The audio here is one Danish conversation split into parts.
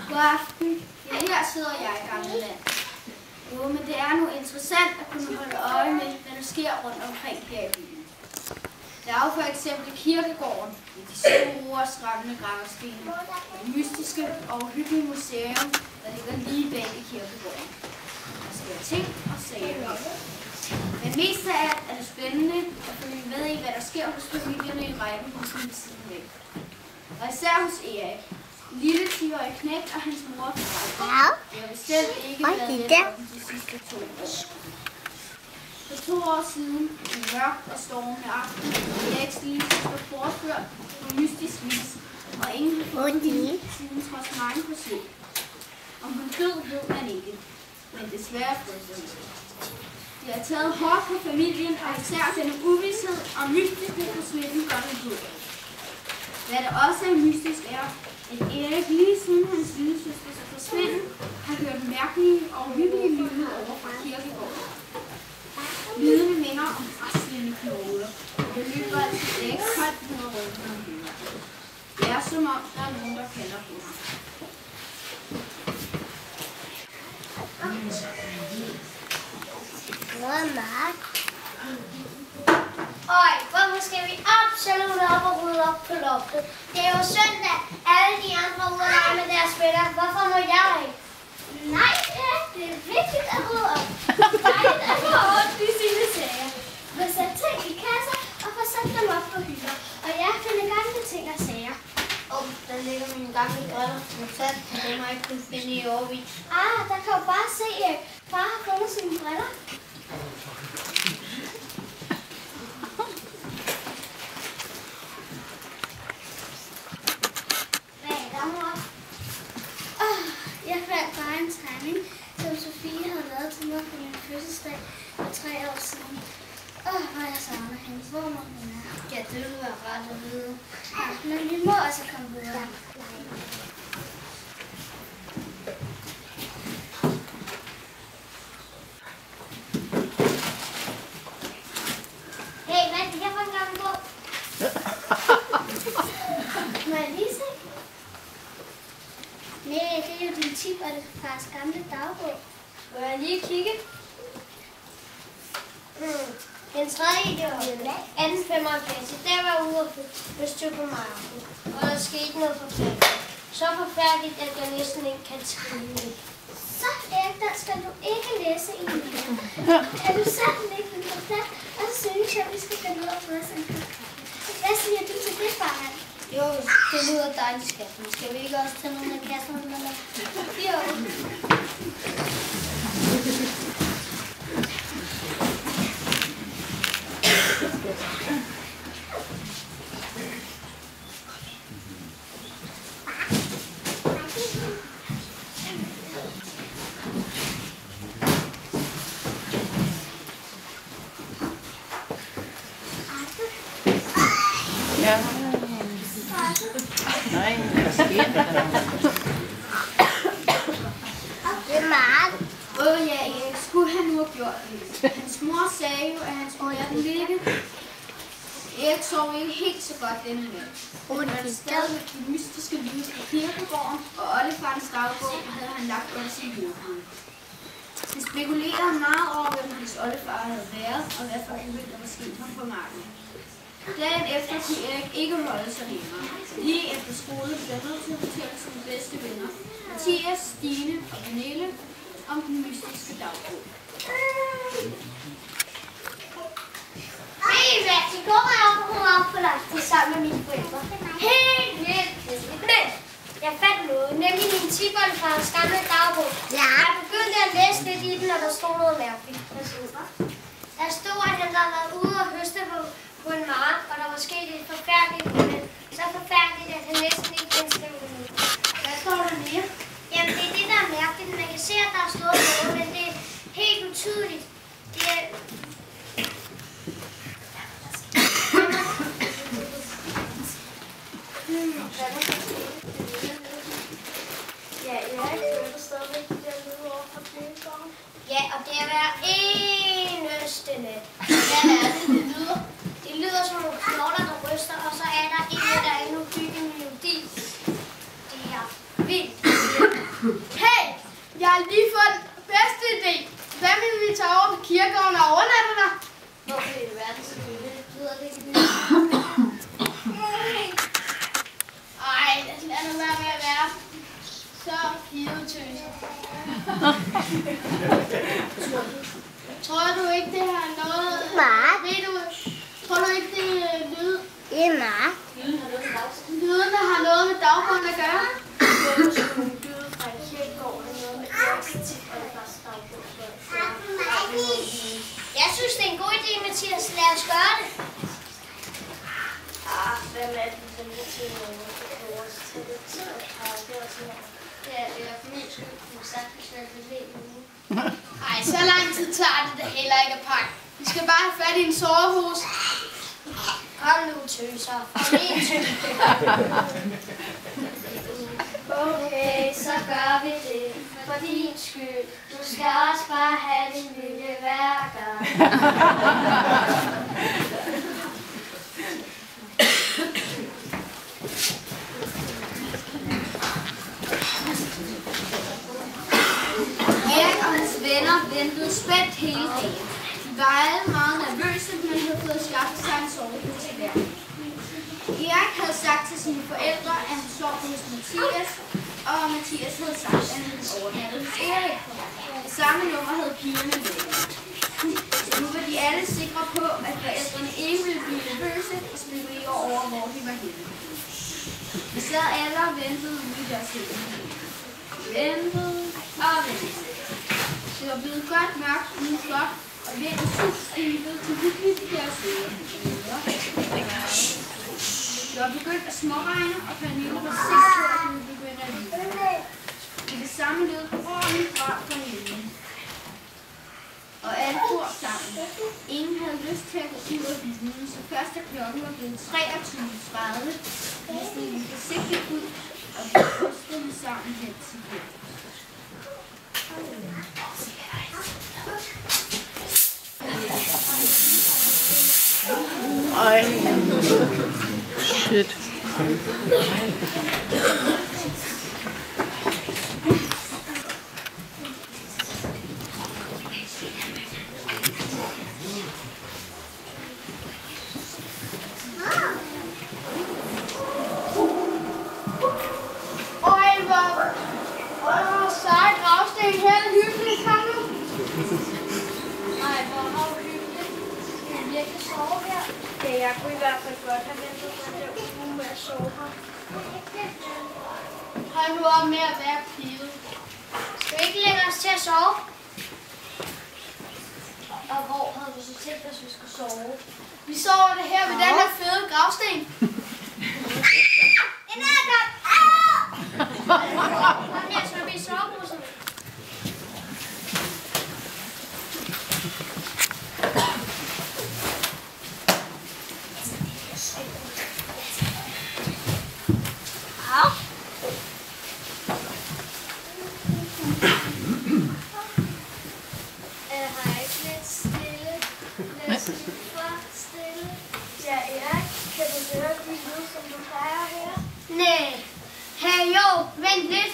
God aften. Ja, her sidder jeg i Gamleland. Jo, men det er nu interessant at kunne holde øje med, hvad der sker rundt omkring her i byen. Der er jo for eksempel kirkegården med de store, skræmmende gravstene, det mystiske og uhyggelige museum, der ligger lige bag i kirkegården. Der sker ting og sager her. Men mest af alt er det spændende at følge med i, hvad der sker hos familierne i rækken hos den siden væk. Og især hos Erik, en lille 10-årig knægt og hans mor og far. Det har bestemt ikke været let for dem de sidste 2 år. For 2 år siden, en mørk og stormende aften, Eriks lille søster bortført på mystisk vis, og ingen har fået hende siden trods mange forsøg. Om hun død, ved man ikke, men desværre frygtet. Det har taget hårdt på familien, og især denne uvished og mystiske forsvinden gør det ud. Hvad der også er mystisk er, at Erik lige siden hans lille søsters forsvinden har hørt mærkelige og uhyggelige lyde over fra kirkegården. Lydene minder om raslende knogler, og det løber altså ikke koldt ned ad ryggen om hovedet. Det er som om, der er nogen, der kalder på ham. Øj, hvorfor skal vi absolut op og rydde op på loftet? Det er jo søndag. Alle de andre er ude og lege med deres spiller. Hvorfor må jeg ikke? Nej, det er vigtigt at rydde op. Nej, der går ondt i sine sager. Få sat ting i kasser og få sat dem op på hylder. Og jeg finder gamle ting og sager. Der ligger mine gamle briller på sat, og dem har jeg ikke kunnet finde i årvis. Der kan jo bare se, at far har fundet sine briller. Jeg fandt bare en tegning, som Sofie havde lavet til mig på min fødselsdag for 3 år siden. Hvor jeg savner hende. Hvor må hun er? Ja, det ville være rart at vide. Ja, men vi må også komme videre. Hey, hvad er det her for en gammel bog? Må jeg lige se? Nej, det er jo din tip og det fars gamle dagbog. Må jeg lige kigge? Den tredje, det var 1875. Der var ude og bestøve på mig. Og der skete noget forfærdeligt. Så forfærdeligt, at jeg næsten ikke kan skrive det. Så, Erik, der skal du ikke læse en mere. Kan du sætte den ikke på plads? Og så synes jeg, at vi skal finde ud af at sådan en. Hvad siger du til det, far? Jo, det lyder dejligt, skat. Men skal vi ikke også tage nogle af kasserne med dig? Jo. Ja. Nej, hvad sker der? Det er meget. Ja, Erik, skulle han nu have gjort det? Hans mor sagde jo, at han skulle lade den ligge. Erik sov ikke helt så godt denne nat. Han hørte stadig de mystiske lyde på kirkegården, og oldefarens dagbog havde han lagt under sin hovedpude. Han spekulerede meget over, hvem hans oldefar havde været, og hvad for ulykke der var sket ham på marken. Dagen efter kunne Erik ikke holde sig længere. Lige efter skole blev han nødt til at fortælle sine bedste venner, Mathias, Stine og Pernille, om den mystiske dagbog. Hej, hvad? I går var jeg op på loftet sammen med mine forældre. Helt vildt. Men jeg fandt noget, nemlig min tipoldefars gamle dagbog. Ja. Jeg begyndte at læse lidt i den, og der stod noget mærkeligt. Der stod, at han havde været ude og høste på en mark, og der var sket et forfærdeligt uheld. Så forfærdeligt, at han næsten ikke kendte det ud. Hvad står der mere? Jamen, det er det, der er mærkeligt. Man kan se, at der er stået noget, men det er helt utydeligt. Det er... Ja, Erik hørte stadigvæk de der lyde over fra kirkegården. Ja, og det er hver eneste nat. Hvad er det, det lyder? Det lyder som nogle knogler, der ryster, og så er der en, der er en uhyggelig melodi. har lige fået den bedste idé. Hvad vil vi tage over på kirkegården og overnatte der? Hvorfor i verden så lyder det ikke? Ej, lad nu være med at være så pidetøser. Tror du ikke, det har noget... Ved du, tror du ikke, det er lyd? Det er meget. Lydene har noget med dagbogen at gøre? Jeg synes, det er en god idé, Mathias. Lad os gøre det. Hvem er det, som er til vores til Ja, det er for min skyld, du har sagt, at jeg vil leve nu. Ej, så lang tid tager det heller ikke at pakke. Vi skal bare have fat i en sovepose. Kom nu, tøser. For min skyld. Okay, så gør vi det. For din skyld. Du skal også bare have din vilje hver gang. Erik og hans venner ventede spændt hele dagen. De var alle meget nervøse, men havde fået skaffet sig en sovepose hver. Erik havde sagt til sine forældre, at han sov hos Mathias, og Mathias havde sagt, at han havde overnattet hos Erik. Det samme nummer havde pigerne med. Nu var de alle sikre på, at forældrene ikke ville blive nervøse og spekulere over, hvor de var henne. De sad alle og ventede ude i deres hjem. Ventede og ventede. Det var blevet godt mørkt udenfor, og vinden susstribede til hyggeligt i deres ører. Det var begyndt at småregne, og Pernille var sikker på, at hun begyndte at lyde. Det samme lød ordentligt fra himlen. Og alle bor sammen. Ingen havde lyst til at gå ud af bilen, så først da klokken var blevet 23:30, viste vi forsigtigt ud, og vi rustede sammen hen til hjem. Ej. Shit. Sej gravsten her er hyggeligt, kom nu. Nej, hvor har du hyggeligt. Skal vi virkelig sove her? Ja, jeg kunne i hvert fald godt have ventet på den der uge med at sove her. Hold nu op med at være pide. Skal vi ikke lægge os til at sove? Og hvor havde vi så tænkt os, vi skulle sove? Vi sover det her ved den her fede gravsten. En æderkop! Kom her, så vi soveposer. Har jeg ikke lidt stille? Lidt for stille? Ja, Erik, kan du høre de lyd, som du plejer her? Nej. Hey, jo, vent lidt.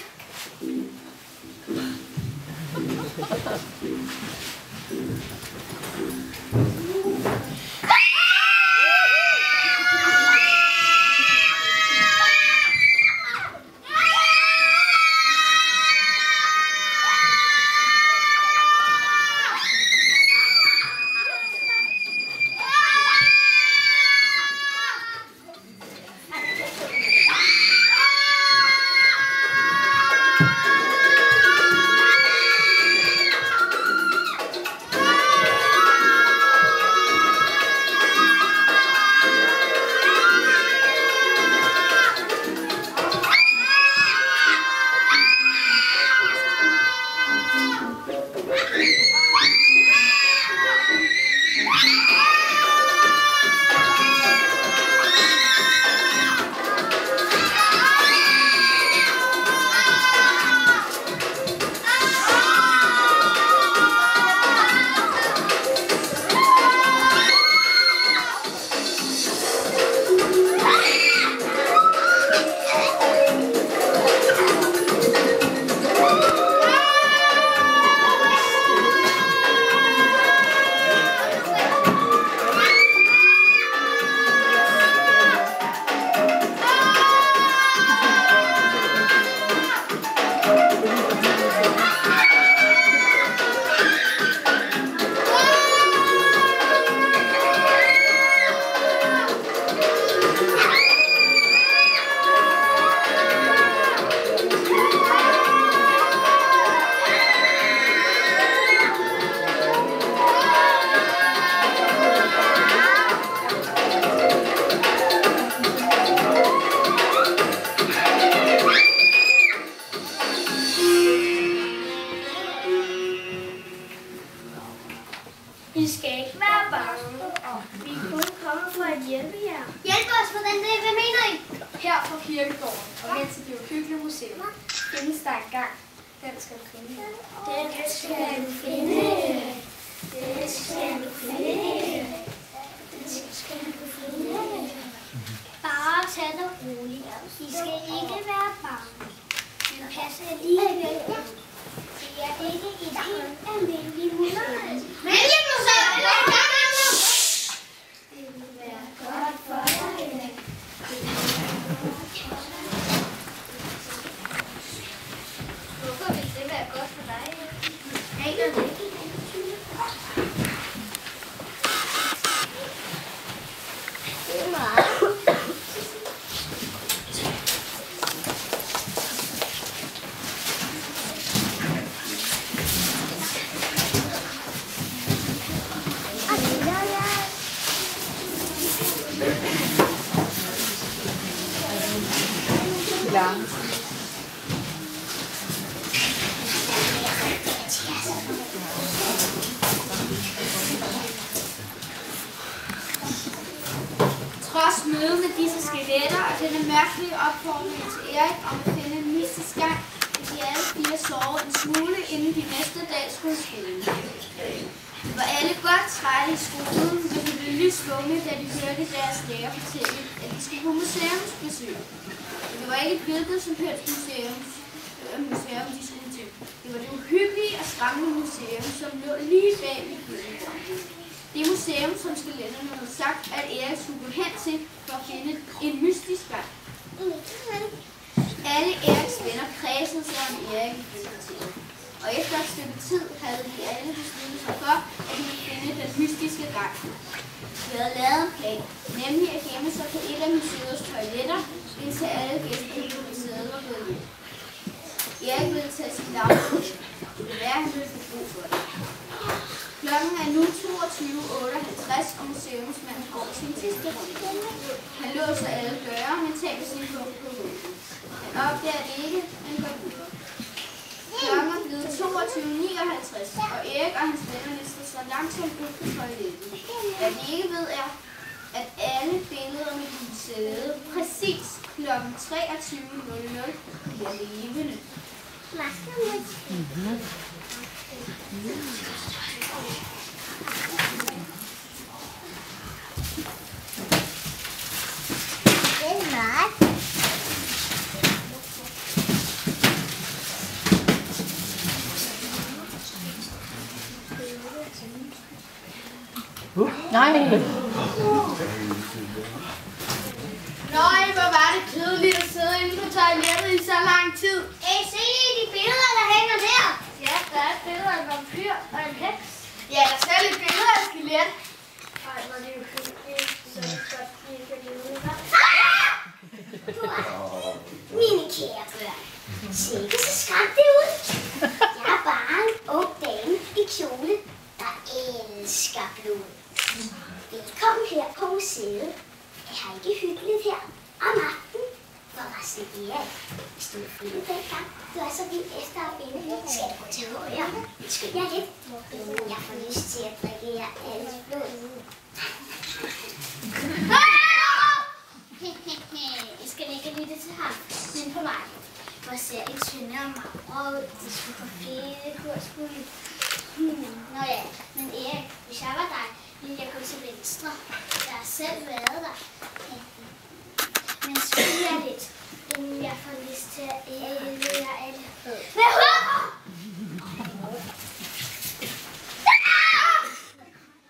I skal ikke være bange. Vi er kun kommet for at hjælpe jer. Hjælp os, hvordan det? Hvad mener I? Her fra kirkegården og hen til det uhyggelige museum findes der en gang. Den skal du finde. Den skal du finde. Den skal du finde. Den skal du finde. Bare tag det roligt. I skal ikke være bange. Vi passer alligevel på. Det er ikke et helt almindeligt museum. Hvilket museum? Det vil være godt for dig. Hvorfor vil det være godt for dig? Aner det ikke. Det er meget. Ja. Trods mødet med disse skeletter og denne mærkelige opfordring til Erik om at finde en mystisk gang, ville de alle fire sove en smule, inden de næste dag skulle spille. De var alle godt trætte i skolen, men de blev lysvungne, da de hørte deres lærer fortælle, at de skulle på museumsbesøg. Det var ikke et hvilket som helst museum, de skulle til. Det var det uhyggelige og skræmmende museum, som lå lige bag ved kirkegården. Det museum, som skeletterne havde sagt, at Erik skulle gå hen til for at finde en mystisk gang. Alle Eriks venner kredsede sig om Erik i kvarteret. Og efter et stykke tid havde de alle besluttet sig for, at de ville finde den mystiske gang. De havde lavet en plan, nemlig at gemme sig på et af museets toiletter, indtil alle gæsterne på museet var gået hjem. Erik ville tage sin dagbog. Det ville være, at han ville få brug for det. Klokken er nu 22:58, og museumsmanden går sin sidste runde. Han låser alle døre, men taber sin punkt på hovedet. Han opdager det ikke, men går videre. Klokken er blevet 22:59, og Erik og hans venner lister sig langsomt ud på toilettet. Hvad vi ikke ved er, at alle billeder med museet præcis klokken 23:00 bliver levende. Nej. Nøj, hvor var det kedeligt at sidde inde på toilettet i så lang tid. Kan I se de billeder, der hænger der? Ja, der er et billede af en vampyr og en heks. Ja, der er selv et billede af et skelet. Ej, hvor det er jo hyggeligt, så godt vi ikke kan leve det. Mine kære børn, se ikke så skræmt det ud. Jeg er bare en ung dame i kjole, der elsker blod. Velkommen her på museet. Jeg har ikke hyggeligt her om aftenen. Forresten, Erik, hvis du er fri dengang, du er så vild efter at finde, skal du gå til højre. Skynd jer lidt, inden jeg får lyst til at drikke jer alles blod. I skal ikke lytte til ham, men på mig. Hvor ser I tynde og magre ud? De skulle på fedekurskole. Nå ja, men Erik, hvis jeg var dig, ville jeg gå til venstre. Jeg har selv været der. Men skynd jer lidt, inden jeg får lyst til at æde jer alle. Hvad håber?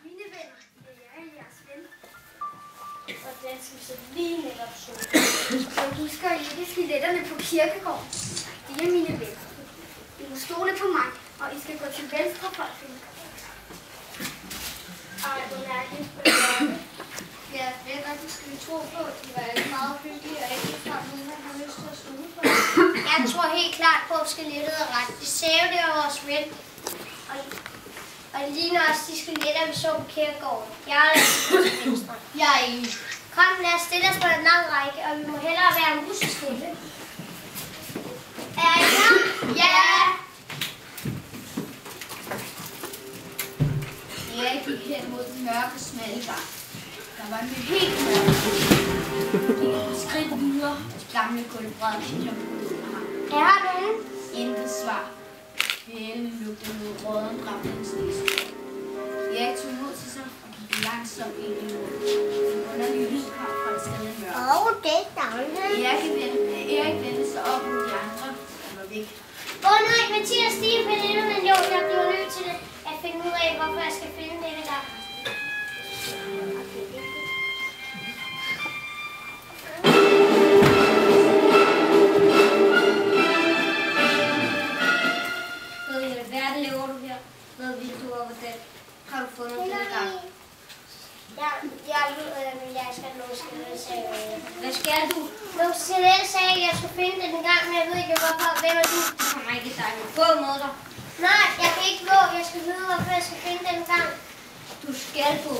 Mine venner, det er jeres ven. Og den skal så lige netop så. Jeg husker ikke skeletterne på kirkegården. De er mine venner. I må stole på mig, og I skal gå til venstre for at finde mig. Ej, hvor mærkeligt. Jeres venner, det skal vi tro på. De var alle meget hyggelige og ikke fra nogen, man har lyst til at stole på. Jeg tror helt klart på, at skelettet er ret. De sagde det var vores ven. Og det ligner også de skeletter, vi så på kirkegården. Jeg er til venstre. Jeg er enig. Kom, lad os stille os på en lang række, og vi må hellere være en musestille. Er I klar? Ja! Erik gik hen mod den mørke, smalle gang. Der var en helt mørk. Det gik et skridt videre, og de gamle gulvbrædder kiggede på ham. Er der nogen? Intet svar. Hælene lugtede mod røden gravningsnæse. Erik tog mod til sig og gik langsomt ind i muren. En underlig lyd kom fra et sted i mørket. Det er dagligt. Erik vendte sig op mod de andre, der var væk. Nej, Mathias, Stine, Pernille, men jo, jeg bliver nødt til det. At finde ud af, hvorfor jeg skal finde denne gang. Hvad laver du her? Hvad vil du, og hvordan har du fundet denne gang? Jeg skal låse det. Hvad skal du? Lucinel sagde, at jeg skulle finde den gang, men jeg ved ikke, hvorfor. Hvem er du? Du kommer ikke dig på med dig. Nej, jeg kan ikke gå. Jeg skal vide, hvorfor jeg skal finde den gang. Du skal på.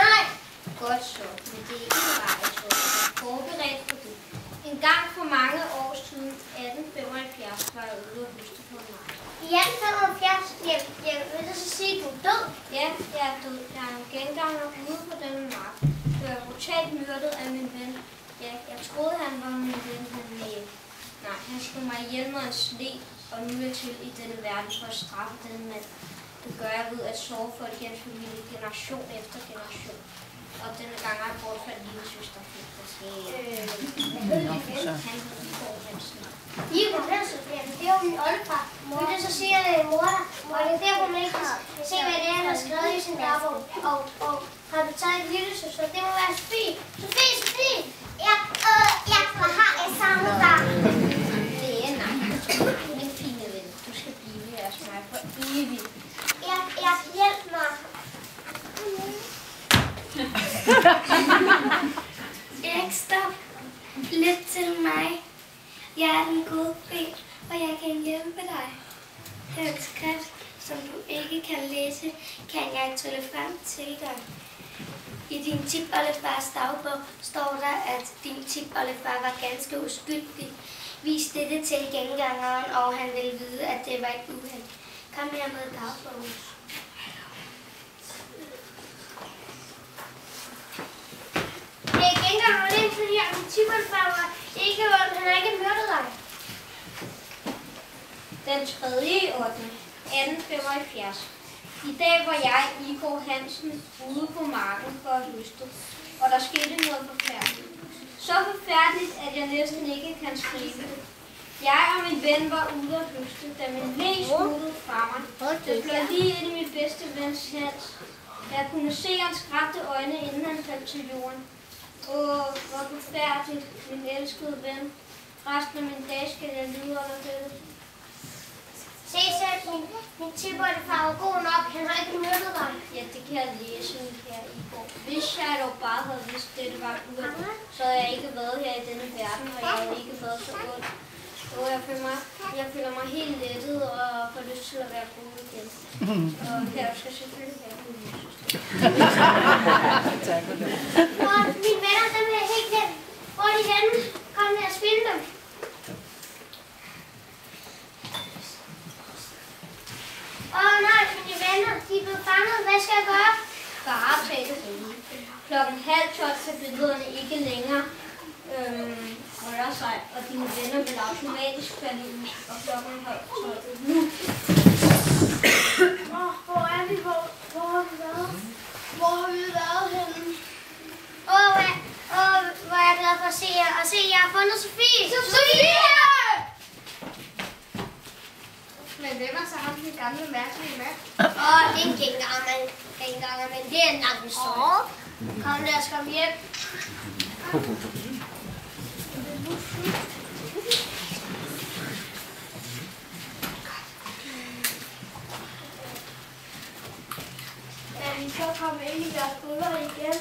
Nej. Godt så, men det er ikke bare et råd. Forberedt på det. En gang for mange år siden, 1875, var jeg ude og høste på en mark. I 1875? Jeg vil så sige, at du er død. Ja, jeg er død. Jeg er en genganger ude på denne mark. Jeg var brutalt myrdet af min ven. Ja, jeg troede, han var min ven, men nej, han slog mig ihjel med en sne, og nu er jeg til i denne verden for at straffe denne mand. Det gør jeg ved at sove for hans familie generation efter generation. Og denne gang har jeg bortfaldt lille søster fik der skal. Han hedder Igor Hansen. Igor Hansen? Det er jo min oldefar. Vil det så sige, at det er mor der? Og det er der, hvor man ikke kan se, hvad det er, han har skrevet i sin dagbog. Og har du taget en lille søster? Det må være Sofie. Sofie! Hvor har jeg savnet dig? Det er nej. Min fine ven, du skal blive her hos mig for evigt. Hjælp mig. Erik, stop. Lyt til mig. Jeg er den gode fri, og jeg kan hjælpe dig. Den skrift, som du ikke kan læse, kan jeg trylle frem til dig. I din tipoldefars dagbog står der, at din tipoldefar var ganske uskyldig. Vis dette til gengangeren, og han vil vide, at det var et uheld. Kom her med dagbogen. Det er gengangeren, det er fordi, at min tipoldefar han har ikke myrdet dig. Den 3.8.1875. I dag var jeg, Igor Hansen, ude på marken for at høste, og der skete noget forfærdeligt. Så forfærdeligt, at jeg næsten ikke kan skrive det. Jeg og min ven var ude at høste, da min læg smuttede fra mig. Det blev lige ind i min bedste vens hals. Jeg kunne se hans skræmte øjne, inden han faldt til jorden. Åh, hvor forfærdeligt, min elskede ven. Resten af min dag skal jeg lide under dette. Se selv, min tipoldefar var god nok. Han har ikke myrdet dig. Ja, det kan jeg læse, min kære Igor. Hvis jeg dog bare havde vidst, det var uheld, så havde jeg ikke været her i denne verden, og jeg havde ikke været så ondt. Jeg føler mig helt lettet og får lyst til at være god igen. Og jeg skal selvfølgelig være god. Mine venner, dem er jeg helt glemt. Hvor er de henne? Kom lad os finde dem. Nej, mine venner, de er blevet fanget. Hvad skal jeg gøre? Bare tage det roligt. 11:30 kan billederne ikke længere holder sig, og dine venner vil automatisk falde ud, og 12:30 nu. Hvor er vi? Hvor har vi været? Hvor har vi været henne? Hvor er jeg glad for at se jer. Og se, jeg har fundet Sofie. Sofie! Men hvem er så ham den gamle mærkelige mand? Det er en genganger, men det er en lang historie. Kom, lad os komme hjem. Da vi så kom ind i deres buller igen,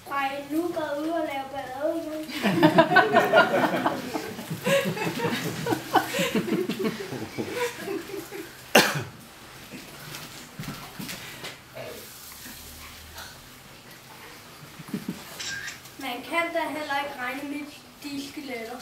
var I nu gået ud og lave ballade igen. Man kan da heller ikke regne med de skeletter.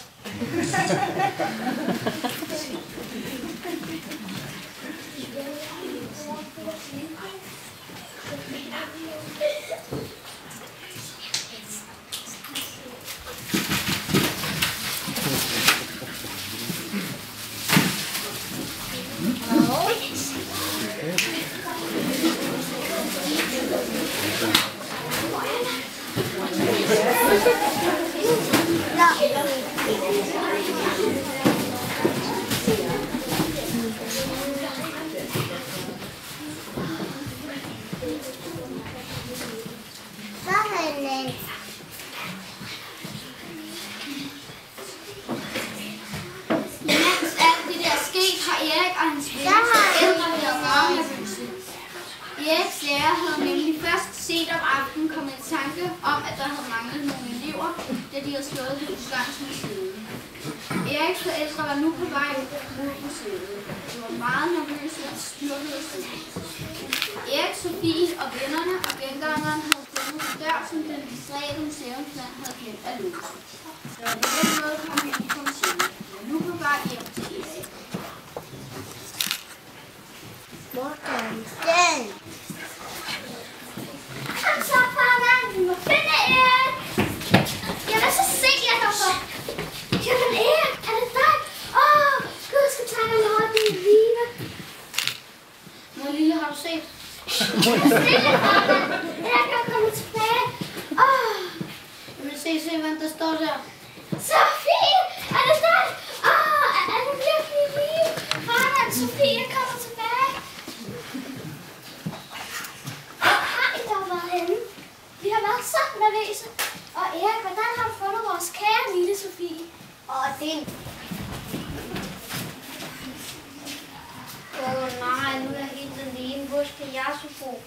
Eriks lærer havde nemlig først set om aftenen kommet en tanke om, at der havde manglet nogle elever, da de havde slået ved udgangsmuseet. Eriks forældre var nu på vej mod museet. De var meget nervøse og styrkede sig. Erik, Sofie og vennerne og gengangeren havde fundet en dør, som den distræte museumsmand havde glemt at låse. Der var på den måde kommet ind på museet. De var nu på vej hjem til Erik. Kom så, farmand. Vi må finde Erik. Jeg vil så se jer derfor. Jamen Erik, er det dig? Gud skal tage mig lov i live. Mor lille, har du set? Stille, farmand. Erik er kommet tilbage. Jamen se, hvad der står der. Sofie, er det dig? Er du virkelig i live? Farmand, Sofie er kommet tilbage. Hvor har I dog været henne? Vi har været så nervøse. Og Erik, hvordan har du fundet vores kære lille Sofie? Det er nej, nu er jeg helt alene. Hvor skal jeg så bo?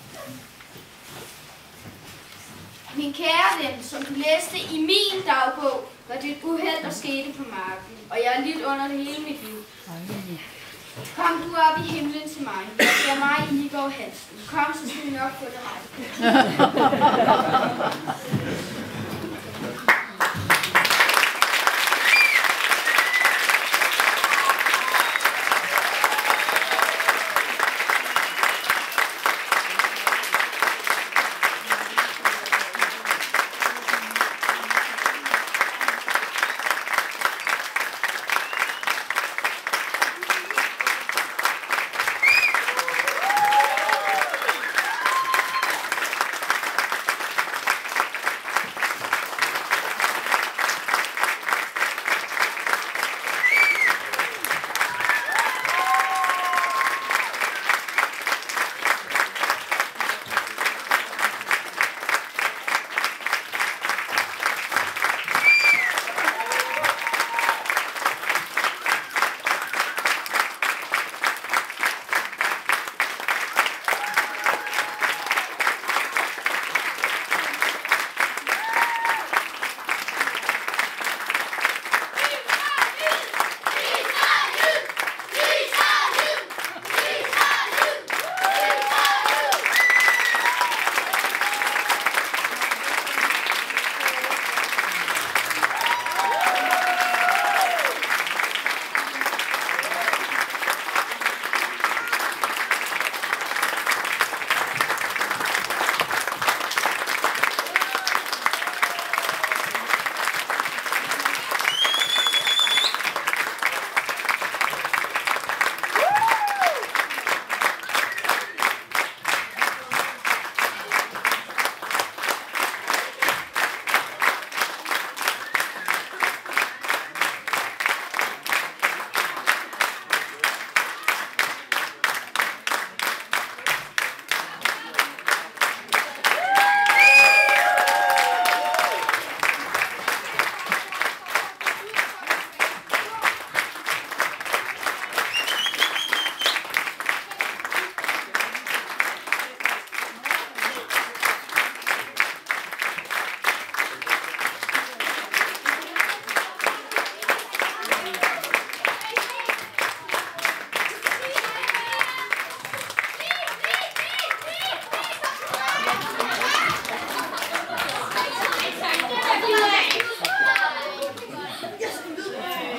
Min kære ven, som du læste i min dagbog, var det et uheld, der skete på marken. Og jeg er lidt under det hele mit liv. Kom du op i himlen til mig. Det er mig, Ingeborg Hansen. Kom, så skal vi nok få det ret.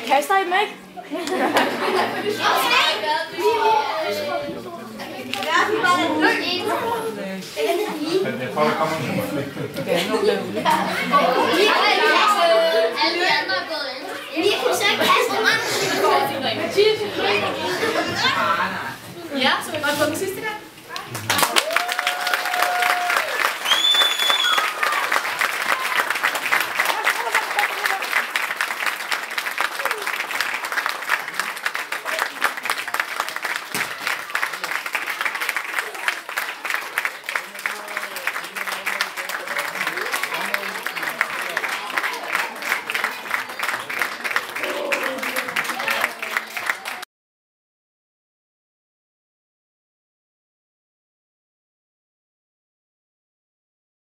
Kaster I dem ikke? Jeg tror, der kommer en konflikt. Alle de andre er gået ind. Vi kunne så ikke kaste mig. Ja, så vi godt få den sidste gang.